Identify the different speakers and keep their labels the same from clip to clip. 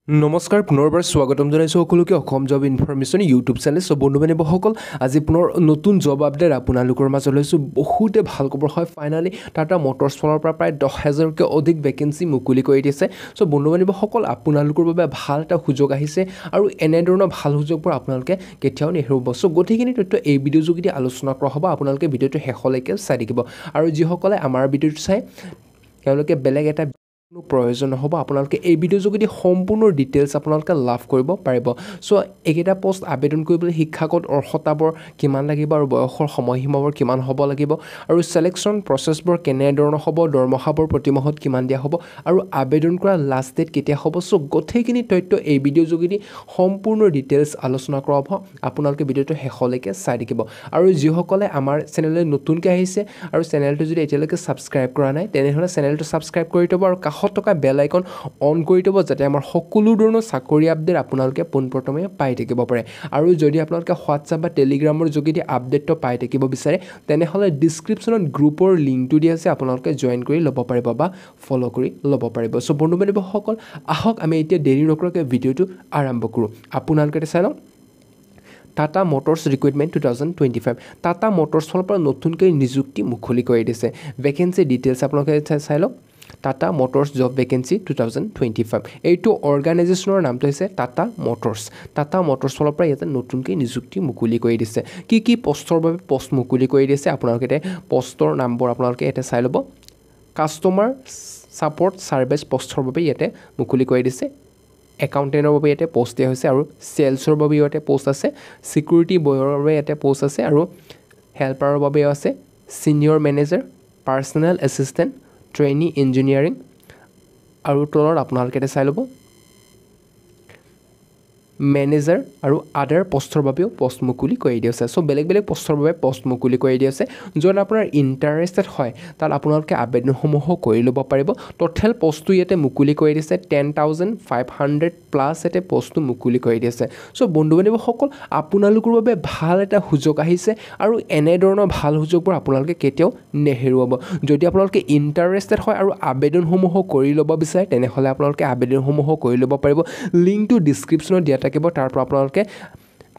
Speaker 1: নমস্কাৰ পুনৰবাৰ স্বাগতম জনাইছোঁ সকলোকে Assam job information YouTube channel সব বন্ধু বান্ধৱীসকল আজি পুনৰ নতুন জব আপডেট আপোনালোকৰ মাজত লৈছোঁ বহুতে ভাল খবৰ হয় ফাইনালি টাটা মটৰ্ছ ফালৰ পৰা প্ৰায় 10,000কৈ অধিক ভেকেঞ্চি মুকলি কৰি দিছে সো বন্ধু বান্ধৱীসকল আপোনালোকৰ বাবে ভাল এটা সুযোগ আহিছে আৰু এনেধৰণৰ ভাল সুযোগবোৰ আপোনালোকে কেতিয়াও নেহেৰুৱাব সো গোটেইখিনি তথ্য এই ভিডিঅ' যোগেদি আলোচনা কৰা হ'ব আপোনালোকে ভিডিঅ'টো শেষলৈকে চাই থাকিব আৰু যিসকলে আমাৰ ভিডিঅ'টো চাই তেওঁলোকে বেলেগ এটা প্ৰয়োজন হ'ব আপোনালোকে এই ভিডিঅ' যোগেদি সম্পূৰ্ণ ডিটেইলছ আপোনালোকে লাভ কৰিব পাৰিব সো এইকেইটা পোষ্ট আবেদন কৰিবলৈ শিক্ষাগত অৰ্হতাবোৰ কিমান লাগিব আৰু বয়সৰ সময়সীমাবোৰ কিমান হ'ব লাগিব আৰু সিলেকশ্যন প্ৰচেছবোৰ কেনেধৰণৰ হ'ব দৰমহাবোৰ প্ৰতি মাহত কিমান দিয়া হ'ব আৰু আবেদন কৰা লাষ্ট ডেট কেতিয়া হ'ব সো গোটেইখিনি তথ্য এই ভিডিঅ' যোগেদি সম্পূৰ্ণ ডিটেইলছ আলোচনা কৰা হ'ব আপোনালোকে ভিডিঅ'টো শেষলৈকে চাই থাকিব আৰু যিসকলে আমাৰ চেনেললৈ নতুনকৈ আহিছে আৰু চেনেলটো যদি এতিয়ালৈকে ছাবস্ক্ৰাইব কৰা নাই তেনেহ'লে চেনেলটো ছাবস্ক্ৰাইব কৰি থ'ব আৰু কাষত থকা বেল আইকন অন কৰি থ'ব যাতে আমাৰ সকলো ধৰণৰ চাকৰি আপডেট আপোনালোকে পোনপ্ৰথমে পাই থাকিব পাৰে আৰু যদি আপোনালোকে হোৱাটছআপ বা টেলিগ্ৰামৰ যোগেদি আপডেটটো পাই থাকিব বিচাৰে তেনেহ'লে ডিছক্ৰিপশ্যনত গ্ৰুপৰ লিংকটো দিয়া আছে আপোনালোকে জইন কৰি ল'ব পাৰিব বা ফ'ল' কৰি ল'ব পাৰিব সো বন্ধু বান্ধৱীসকল আহক আমি এতিয়া দেৰি নকৰাকৈ ভিডিঅ'টো আৰম্ভ কৰোঁ আপোনালোকে চাই লওক Tata Motors recruitment 2025 Tata Motors ফালৰ পৰা নতুনকৈ নিযুক্তি মুকলি কৰি দিছে ভেকেঞ্চি ডিটেইলছ আপোনালোকে চাই লওক টাটা মটৰ্ছ জব ভেকেঞ্চি 2025 এইটো অৰ্গেনাইজেশ্যনৰ নামটো হৈছে টাটা মটৰ্ছ ফালৰ পৰা ইয়াতে নতুনকৈ নিযুক্তি মুকলি কৰি দিছে কি পষ্টৰ বাবে পষ্ট মুকলি কৰি দিছে আপোনালোকে পষ্টৰ নামবোৰ আপোনালোকে ইয়াতে চাই ল'ব কাষ্টমাৰ ছাপৰ্ট ছাৰ্ভিচ পষ্টৰ বাবে ইয়াতে মুকলি কৰি দিছে একাউণ্টেণ্টৰ বাবে ইয়াতে পষ্ট দিয়া হৈছে আৰু চেলছৰ বাবে ইয়াতে পষ্ট আছে ছিকিউৰিটি বয়ৰ বাবে ইয়াতে পষ্ট আছে আৰু হেল্পাৰৰ বাবেও আছে senior manager personal assistant trainee engineering আৰু তলত আপোনালোকে চাই ল'ব মেনেজাৰ আৰু আদাৰ পষ্টৰ বাবেও পষ্ট মুকলি কৰি দিয়া আছে সো বেলেগ পষ্টৰ বাবে পষ্ট মুকলি কৰি দিয়া আছে য'ত আপোনাৰ ইণ্টাৰেষ্টেড হয় তাত আপোনালোকে আবেদনসমূহ কৰি ল'ব পাৰিব টোটেল পষ্টটো ইয়াতে মুকলি কৰি দিছে 10,500 প্লাছ ইয়াতে পষ্টটো মুকলি কৰি দিছে সো বন্ধু বান্ধৱীসকল আপোনালোকৰ বাবে ভাল এটা সুযোগ আহিছে আৰু এনেধৰণৰ ভাল সুযোগবোৰ আপোনালোকে কেতিয়াও নেহেৰুৱাব যদি আপোনালোকে ইণ্টাৰেষ্টেড হয় আৰু আবেদনসমূহ কৰি ল'ব বিচাৰে তেনেহ'লে আপোনালোকে আবেদনসমূহ কৰি ল'ব পাৰিব লিংকটো ডিছক্ৰিপশ্যনত দিয়া থাকিব তাৰ পৰা আপোনালোকে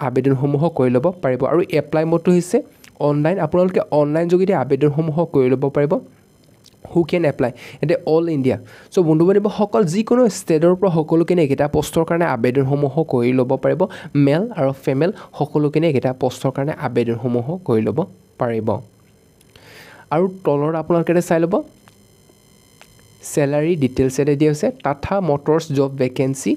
Speaker 1: আবেদনসমূহ কৰি ল'ব পাৰিব আৰু এপ্লাই মোডটো হৈছে অনলাইন আপোনালোকে অনলাইন যোগেদি আবেদনসমূহ কৰি ল'ব পাৰিব হু কেন এপ্লাই এতে অল ইণ্ডিয়া সো বন্ধু বান্ধৱীসকল যিকোনো ষ্টেটৰ পৰা সকলোখিনি এইকেইটা পষ্টৰ কাৰণে আবেদনসমূহ কৰি ল'ব পাৰিব মেল আৰু ফিমেল সকলোখিনি এইকেইটা পষ্টৰ কাৰণে আবেদনসমূহ কৰি ল'ব পাৰিব আৰু তলৰ আপোনালোকে চাই ল'ব চেলাৰী ডিটেইলছ এটা দিয়া হৈছে Tata Motors job vacancy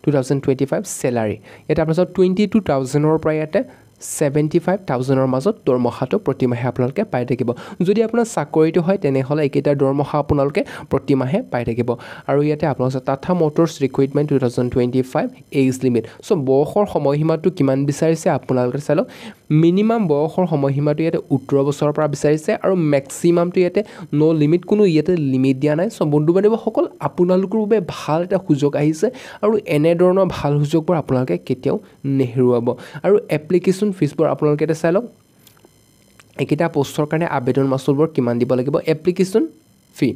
Speaker 1: 2025 salary এটা আপোনাৰ 22,000ৰ পৰা ইয়াতে 75,000ৰ মাজত দৰমহাটো প্ৰতিমাহে আপোনালোকে পাই থাকিব যদি আপোনাৰ চাকৰিটো হয় তেনেহ'লে এইকেইটা দৰমহা আপোনালোকে প্ৰতিমাহে পাই থাকিব আৰু ইয়াতে আপোনালোকে Tata Motors recruitment 2025 age limit so বয়সৰ সময়সীমাটো কিমান বিচাৰিছে আপোনালোকে চাই লওক মিনিমাম বয়সৰ সময়সীমাটো ইয়াতে 18 বছৰৰ পৰা বিচাৰিছে আৰু মেক্সিমামটো ইয়াতে নো লিমিট কোনো ইয়াতে লিমিট দিয়া নাই সো বন্ধু বান্ধৱীসকল আপোনালোকৰ বাবে ভাল এটা সুযোগ আহিছে আৰু এনেধৰণৰ ভাল সুযোগবোৰ আপোনালোকে কেতিয়াও নেহেৰুৱাব আৰু এপ্লিকেশ্যন ফিজবোৰ আপোনালোকে এটা চাই লওক এইকেইটা পষ্টৰ কাৰণে আবেদন মাচুলবোৰ কিমান দিব লাগিব এপ্লিকেশ্যন ফি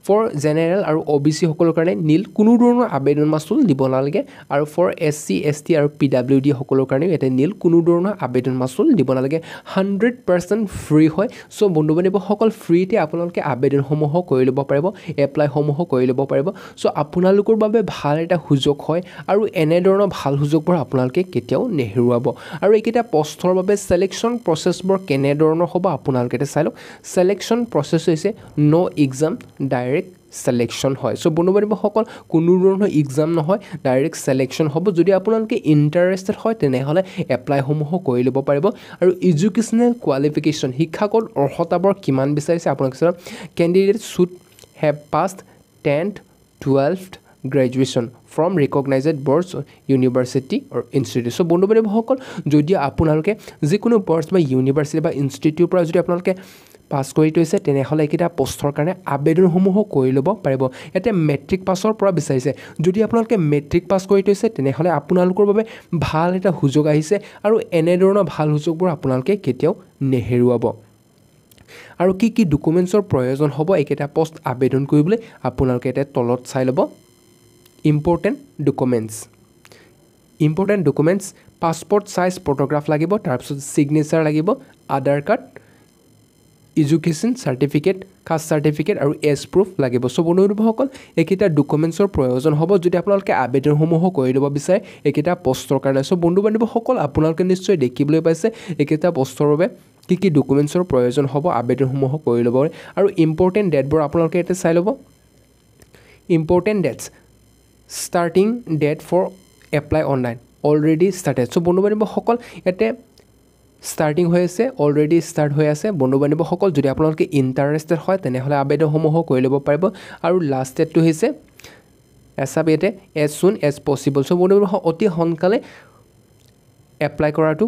Speaker 1: ফৰ জেনেৰেল আৰু OBC সকলৰ কাৰণে নীল কোনো ধৰণৰ আবেদন মাচুল দিব নালাগে আৰু ফৰ SC ST আৰু PWD সকলৰ কাৰণে ইয়াতে নীল কোনো ধৰণৰ আবেদন মাচুল দিব নালাগে 100% ফ্ৰী হয় সো বন্ধু বান্ধৱীসকল ফ্ৰীতে আপোনালোকে আবেদনসমূহ কৰি ল'ব পাৰিব এপ্লাইসমূহ কৰি ল'ব পাৰিব সো আপোনালোকৰ বাবে ভাল এটা সুযোগ হয় আৰু এনেধৰণৰ ভাল সুযোগবোৰ আপোনালোকে কেতিয়াও নেহেৰুৱাব আৰু এইকেইটা পষ্টৰ বাবে সিলেকশ্যন প্ৰচেছবোৰ কেনেধৰণৰ হ'ব আপোনালোকে চাই লওক সিলেকশ্যন প্ৰচেছ হৈছে নো এক্সাম ডাইৰেক্ট সিলেকশ্যন হয় সো বন্ধু বান্ধৱীসকল কোনো ধৰণৰ এক্সাম নহয় ডাইৰেক্ট সিলেকশ্যন হ'ব যদি আপোনালোকে ইণ্টাৰেষ্টেড হয় তেনেহ'লে এপ্লাইসমূহ কৰি ল'ব পাৰিব আৰু এডুকেশ্যনেল কোৱালিফিকেশ্যন শিক্ষাগত অৰ্হতাবোৰ কিমান বিচাৰিছে আপোনালোকে চাওক candidate should have passed 10th 12th graduation from recognised boards university or institute so বন্ধু বান্ধৱীসকল যদি আপোনালোকে যিকোনো বৰ্ডছ বা ইউনিভাৰ্চিটি বা ইনষ্টিটিউটৰ পৰা যদি আপোনালোকে পাছ কৰি থৈছে তেনেহ'লে এইকেইটা পষ্টৰ কাৰণে আবেদনসমূহ কৰি ল'ব পাৰিব ইয়াতে মেট্ৰিক পাছৰ পৰা বিচাৰিছে যদি আপোনালোকে মেট্ৰিক পাছ কৰি থৈছে তেনেহ'লে আপোনালোকৰ বাবে ভাল এটা সুযোগ আহিছে আৰু এনেধৰণৰ ভাল সুযোগবোৰ আপোনালোকে কেতিয়াও নেহেৰুৱাব আৰু কি ডকুমেণ্টছৰ প্ৰয়োজন হ'ব এইকেইটা পষ্ট আবেদন কৰিবলৈ আপোনালোকে এটা তলত চাই ল'ব important documents passport size photograph লাগিব তাৰপিছত ছিগনেচাৰ লাগিব Aadhaar card education certificate caste certificate আৰু এজ প্ৰুফ লাগিব চ' বন্ধুসকল এইকেইটা ডকুমেণ্টছৰ প্ৰয়োজন হ'ব যদি আপোনালোকে আবেদনসমূহ কৰি ল'ব বিচাৰে এইকেইটা পষ্টৰ কাৰণে চ' বন্ধুসকল আপোনালোকে নিশ্চয় দেখিবলৈ পাইছে এইকেইটা পষ্টৰ বাবে কি ডকুমেণ্টছৰ প্ৰয়োজন হ'ব আবেদনসমূহ কৰি ল'ব আৰু ইম্পৰ্টেণ্ট ডেটবোৰ আপোনালোকে ইয়াতে চাই ল'ব important dates starting date for apply online already started so' বন্ধুসকল ইয়াতে ষ্টাৰ্টিং হৈ আছে অলৰেডি ষ্টাৰ্ট হৈ আছে বন্ধুসকল যদি আপোনালোকে ইণ্টাৰেষ্টেড হয় তেনেহ'লে আবেদনসমূহ কৰি ল'ব পাৰিব আৰু লাষ্ট ডেটটো হৈছে ইয়াতে এজ চুন এজ পচিবল চ' বন্ধুসকল অতি সোনকালে এপ্লাই কৰাটো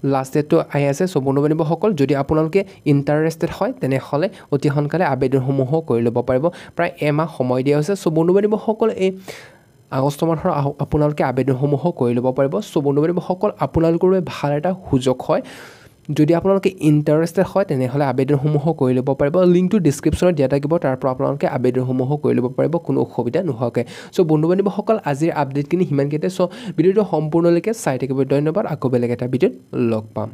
Speaker 1: লাষ্ট ডেটটো আহি আছে চ' বন্ধুসকল যদি আপোনালোকে ইণ্টাৰেষ্টেড হয় তেনেহ'লে অতি সোনকালে আবেদনসমূহ কৰি ল'ব পাৰিব প্ৰায় এমাহ সময় দিয়া হৈছে চ' বন্ধুসকল এই আগষ্ট মাহৰ আপোনালোকে আবেদনসমূহ কৰি ল'ব পাৰিব চ' বন্ধুসকল আপোনালোকৰ বাবে ভাল এটা সুযোগ হয় যদি আপোনালোকে ইণ্টাৰেষ্টেড হয় তেনেহ'লে আবেদনসমূহ কৰি ল'ব পাৰিব লিংকটো ডিছক্ৰিপশ্যনত দিয়া থাকিব তাৰ পৰা আপোনালোকে আবেদনসমূহ কৰি ল'ব পাৰিব কোনো অসুবিধা নোহোৱাকৈ চ' বন্ধুসকল আজিৰ আপডেটখিনি সিমানকেইটা চ' ভিডিঅ'টো সম্পূৰ্ণলৈকে চাই থাকিব ধন্যবাদ আকৌ বেলেগ এটা ভিডিঅ'ত লগ পাম